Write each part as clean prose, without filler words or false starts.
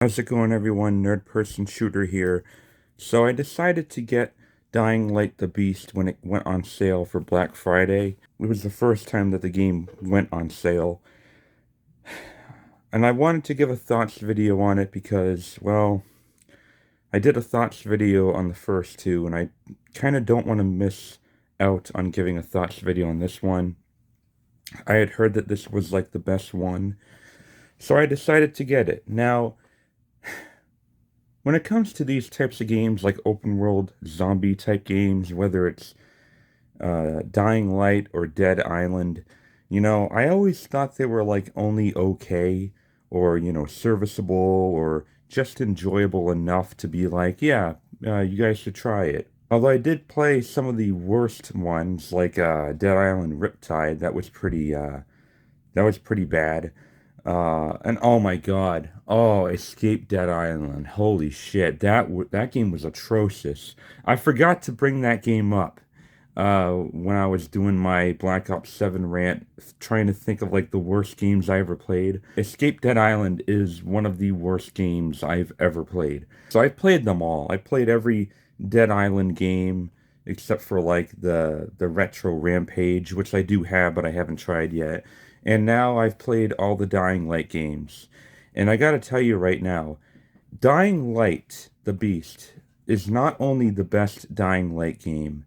How's it going, everyone? Nerd Person Shooter here. So I decided to get Dying Light the Beast when it went on sale for Black Friday. It was the first time that the game went on sale. And I wanted to give a thoughts video on it because, well, I did a thoughts video on the first two, and I kind of don't want to miss out on giving a thoughts video on this one. I had heard that this was like the best one, so I decided to get it. Now, when it comes to these types of games, like open world zombie type games, whether it's Dying Light or Dead Island, I always thought they were like only okay or, serviceable or just enjoyable enough to be like, yeah, you guys should try it. Although I did play some of the worst ones, like Dead Island Riptide, that was pretty bad. And oh my God, oh, Escape Dead Island, holy shit, that game was atrocious. I forgot to bring that game up when I was doing my Black Ops 7 rant, trying to think of like the worst games I ever played. Escape Dead Island is one of the worst games I've ever played. So I've played them all. I played every Dead Island game except for like the Retro Rampage, which I do have, but I haven't tried yet. And now I've played all the Dying Light games. And I gotta tell you right now, Dying Light, the Beast, is not only the best Dying Light game,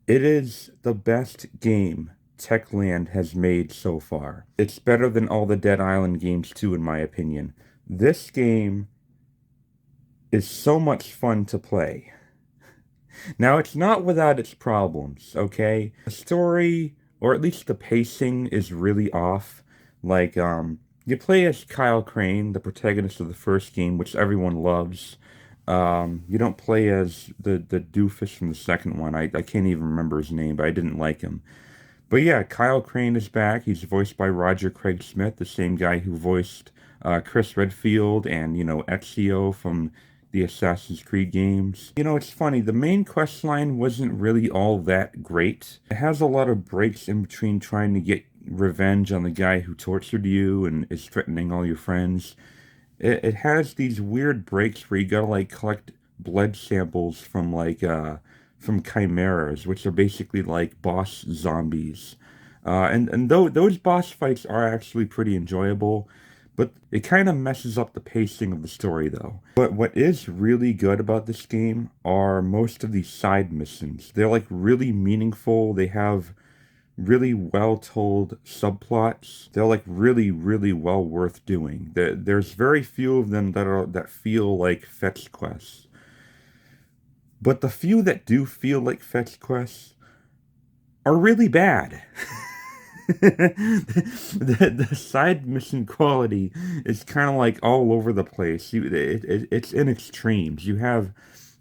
it is the best game TechLand has made so far. It's better than all the Dead Island games too, in my opinion. This game is so much fun to play. Now, it's not without its problems, okay? The story, or at least the pacing, is really off. Like, you play as Kyle Crane, the protagonist of the first game, which everyone loves. You don't play as the doofus from the second one. I can't even remember his name, but I didn't like him. But yeah, Kyle Crane is back. He's voiced by Roger Craig Smith, the same guy who voiced Chris Redfield and, Ezio from the Assassin's Creed games. It's funny, the main quest line wasn't really all that great. It has a lot of breaks in between trying to get revenge on the guy who tortured you and is threatening all your friends. It has these weird breaks where you gotta like collect blood samples from chimeras, which are basically like boss zombies. And those boss fights are actually pretty enjoyable, but it kind of messes up the pacing of the story though. But what is really good about this game are most of these side missions. They're like really meaningful. They have really well told subplots. They're like really, really well worth doing. There's very few of them that feel like fetch quests. But the few that do feel like fetch quests are really bad. The side mission quality is kind of like all over the place. It's in extremes. You have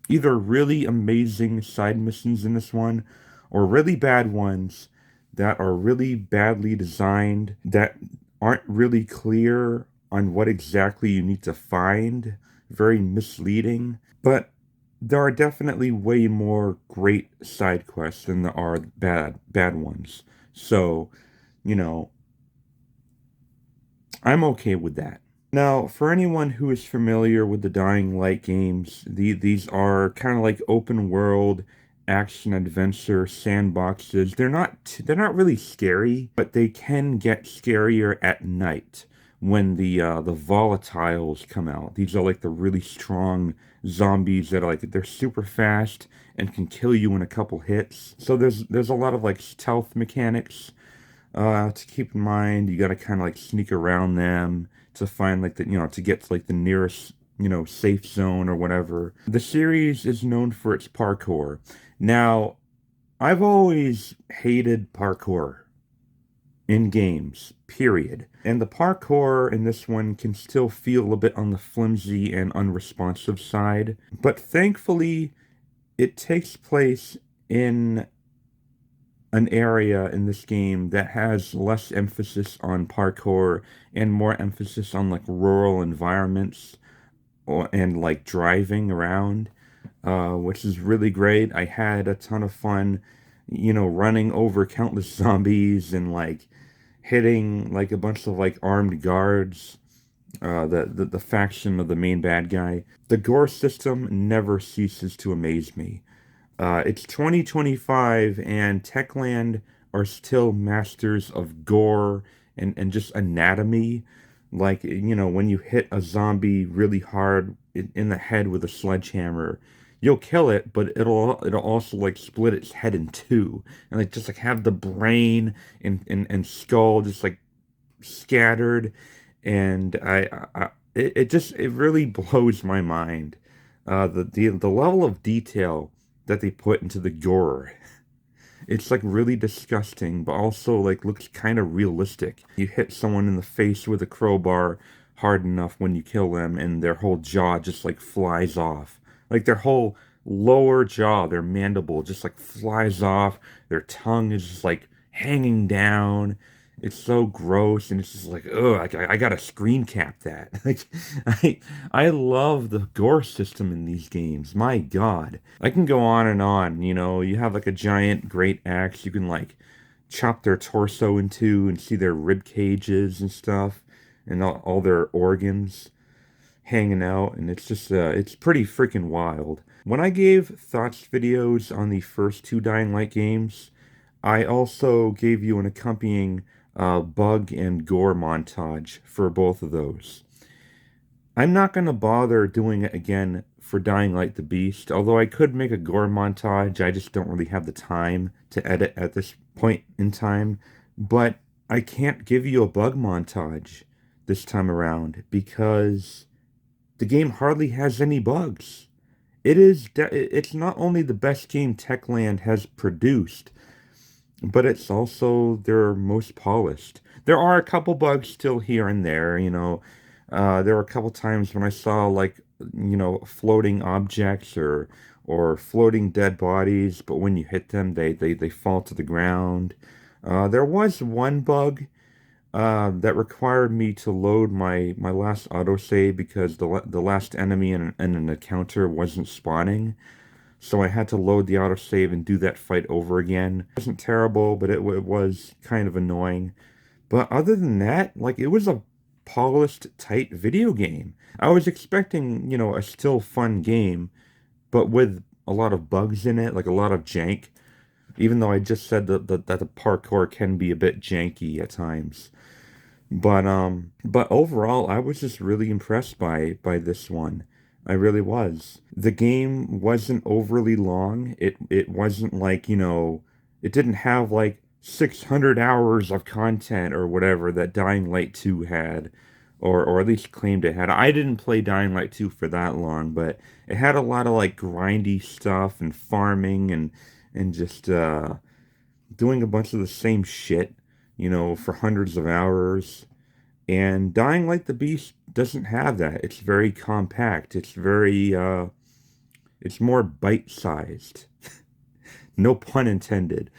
either really amazing side missions in this one or really bad ones that are really badly designed, that aren't really clear on what exactly you need to find, very misleading. But there are definitely way more great side quests than there are bad ones. So, you know, I'm okay with that. Now, for anyone who is familiar with the Dying Light games, these are kind of like open world action adventure sandboxes. They're not really scary, but they can get scarier at night when the volatiles come out. These are like the really strong zombies that are like they're super fast and can kill you in a couple hits. So there's a lot of like stealth mechanics to keep in mind. You got to kind of like sneak around them to find like to get to like the nearest, safe zone or whatever. The series is known for its parkour. Now, I've always hated parkour in games, period. And the parkour in this one can still feel a bit on the flimsy and unresponsive side. But thankfully, it takes place in an area in this game that has less emphasis on parkour and more emphasis on like rural environments and like driving around, which is really great. I had a ton of fun, running over countless zombies and like hitting like a bunch of like armed guards. the faction of the main bad guy. The gore system never ceases to amaze me. It's 2025 and Techland are still masters of gore and just anatomy. Like, when you hit a zombie really hard in the head with a sledgehammer, you'll kill it, but it'll also like split its head in two and like just like have the brain and skull just like scattered. And it really blows my mind. The level of detail that they put into the gore. It's like really disgusting, but also like looks kind of realistic. You hit someone in the face with a crowbar hard enough when you kill them, and their whole jaw just like flies off. Like their whole lower jaw, their mandible just like flies off. Their tongue is just like hanging down. It's so gross, and it's just like, ugh, I gotta screen cap that. Like, I I love the gore system in these games. My God. I can go on and on. You have like a giant great axe. You can like chop their torso in two and see their rib cages and stuff and all their organs hanging out. And it's just, it's pretty freaking wild. When I gave thoughts videos on the first two Dying Light games, I also gave you an accompanying bug and gore montage for both of those. I'm not going to bother doing it again for Dying Light the Beast, although I could make a gore montage. I just don't really have the time to edit at this point in time. But I can't give you a bug montage this time around because the game hardly has any bugs. It's not only the best game Techland has produced, but it's also their most polished. There are a couple bugs still here and there. There were a couple times when I saw like, floating objects or floating dead bodies, but when you hit them, they fall to the ground. There was one bug that required me to load my last autosave because the last enemy in an encounter wasn't spawning. So I had to load the autosave and do that fight over again. It wasn't terrible, but it was kind of annoying. But other than that, like it was a polished, tight video game. I was expecting, a still fun game, but with a lot of bugs in it, like a lot of jank. Even though I just said that the parkour can be a bit janky at times. But overall, I was just really impressed by this one. I really was. The game wasn't overly long. It wasn't like, it didn't have like 600 hours of content or whatever that Dying Light 2 had, or at least claimed it had. I didn't play Dying Light 2 for that long, but it had a lot of like grindy stuff and farming and just doing a bunch of the same shit, for hundreds of hours. And Dying Like the Beast doesn't have that. It's very compact. It's more bite-sized. No pun intended.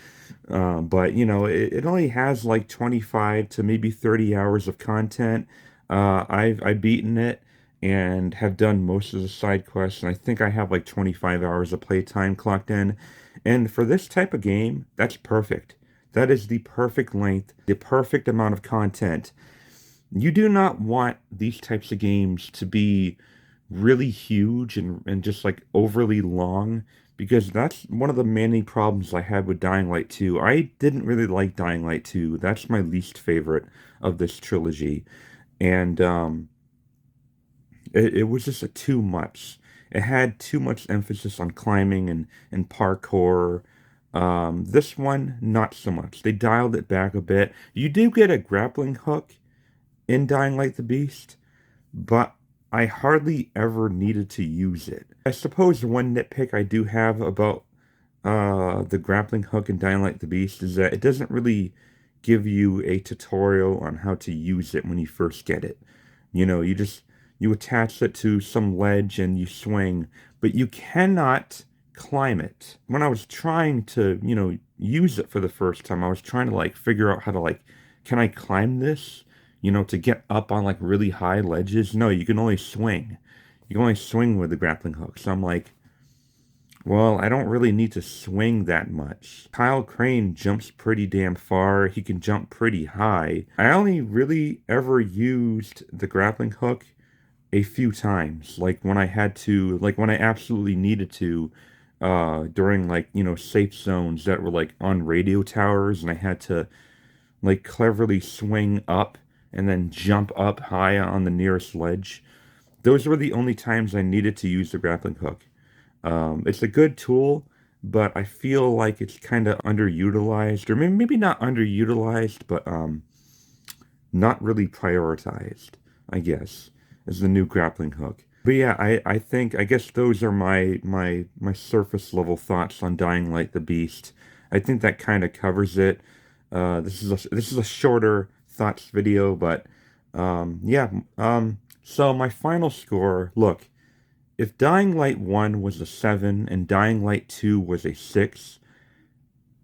But, it only has like 25 to maybe 30 hours of content. I've beaten it and have done most of the side quests, and I think I have like 25 hours of playtime clocked in. And for this type of game, that's perfect. That is the perfect length, the perfect amount of content. You do not want these types of games to be really huge and just like overly long because that's one of the many problems I had with Dying Light 2. I didn't really like Dying Light 2. That's my least favorite of this trilogy. And it was just too much. It had too much emphasis on climbing and parkour. This one, not so much. They dialed it back a bit. You do get a grappling hook in Dying Light the Beast, but I hardly ever needed to use it. I suppose one nitpick I do have about the grappling hook in Dying Light the Beast is that it doesn't really give you a tutorial on how to use it when you first get it. You attach it to some ledge and you swing, but you cannot climb it. When I was trying to, use it for the first time, I was trying to like figure out how to like, can I climb this? To get up on like really high ledges. No, you can only swing. You can only swing with the grappling hook. So I'm like, Well, I don't really need to swing that much. Kyle Crane jumps pretty damn far. He can jump pretty high. I only really ever used the grappling hook a few times, like when I had to, like when I absolutely needed to, during like, safe zones that were like on radio towers and I had to like cleverly swing up and then jump up high on the nearest ledge. Those were the only times I needed to use the grappling hook. It's a good tool, but I feel like it's kind of underutilized, or maybe not underutilized, but not really prioritized, I guess, as the new grappling hook. But yeah, I think I guess those are my surface level thoughts on Dying Light the Beast. I think that kind of covers it. This is a shorter thoughts video, but yeah. So my final score. Look, if Dying Light 1 was a 7 and Dying Light 2 was a 6,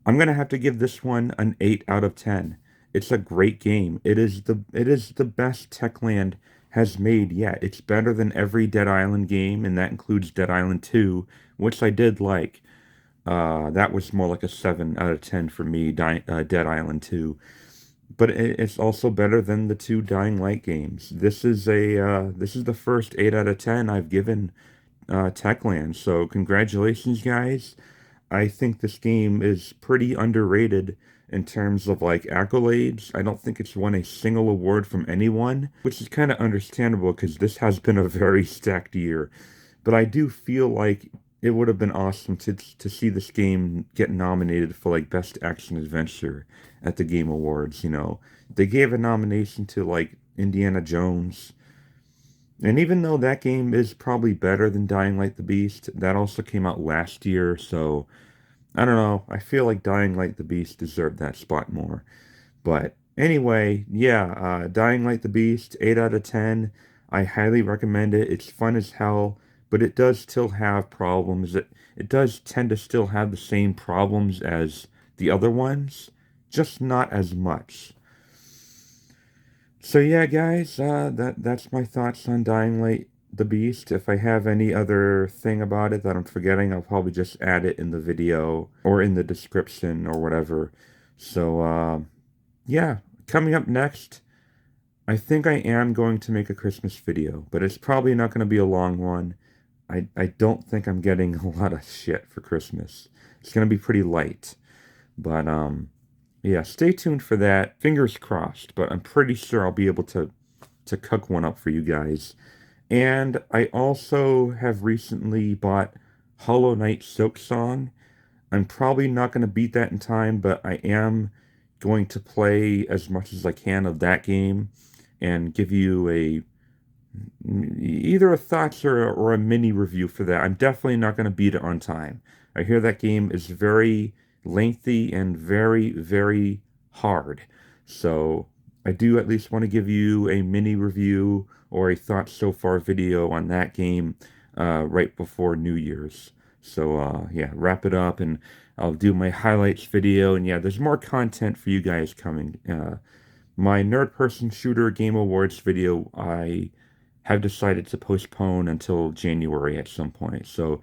I'm gonna have to give this one an 8 out of 10. It's a great game. It is the best Techland has made yet. It's better than every Dead Island game, and that includes Dead Island 2, which I did like. That was more like a 7 out of 10 for me, Dead Island 2. But it's also better than the two Dying Light games. This is the first 8 out of 10 I've given Techland. So congratulations, guys. I think this game is pretty underrated in terms of like accolades. I don't think it's won a single award from anyone, which is kind of understandable because this has been a very stacked year. But I do feel like it would have been awesome to see this game get nominated for like Best Action Adventure at the Game Awards, you know. They gave a nomination to like Indiana Jones. And even though that game is probably better than Dying Light the Beast, that also came out last year, so I don't know. I feel like Dying Light the Beast deserved that spot more. But anyway, yeah, Dying Light the Beast, 8 out of 10. I highly recommend it. It's fun as hell, but it does still have problems. It does tend to still have the same problems as the other ones, just not as much. So yeah, guys, that's my thoughts on Dying Light the Beast. If I have any other thing about it that I'm forgetting, I'll probably just add it in the video or in the description or whatever. So yeah, coming up next, I think I am going to make a Christmas video, but it's probably not going to be a long one. I don't think I'm getting a lot of shit for Christmas. It's going to be pretty light. But yeah, stay tuned for that. Fingers crossed, but I'm pretty sure I'll be able to cook one up for you guys. And I also have recently bought Hollow Knight Silk Song. I'm probably not going to beat that in time, but I am going to play as much as I can of that game and give you either a thoughts or a mini review for that. I'm definitely not going to beat it on time. I hear that game is very lengthy and very, very hard. So I do at least want to give you a mini review or a thoughts so far video on that game right before New Year's. So yeah, wrap it up and I'll do my highlights video. And yeah, there's more content for you guys coming. My Nerd Person Shooter Game Awards video, I have decided to postpone until January at some point. So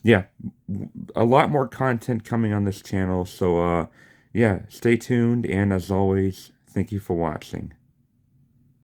yeah, a lot more content coming on this channel. So yeah, stay tuned. And as always, thank you for watching.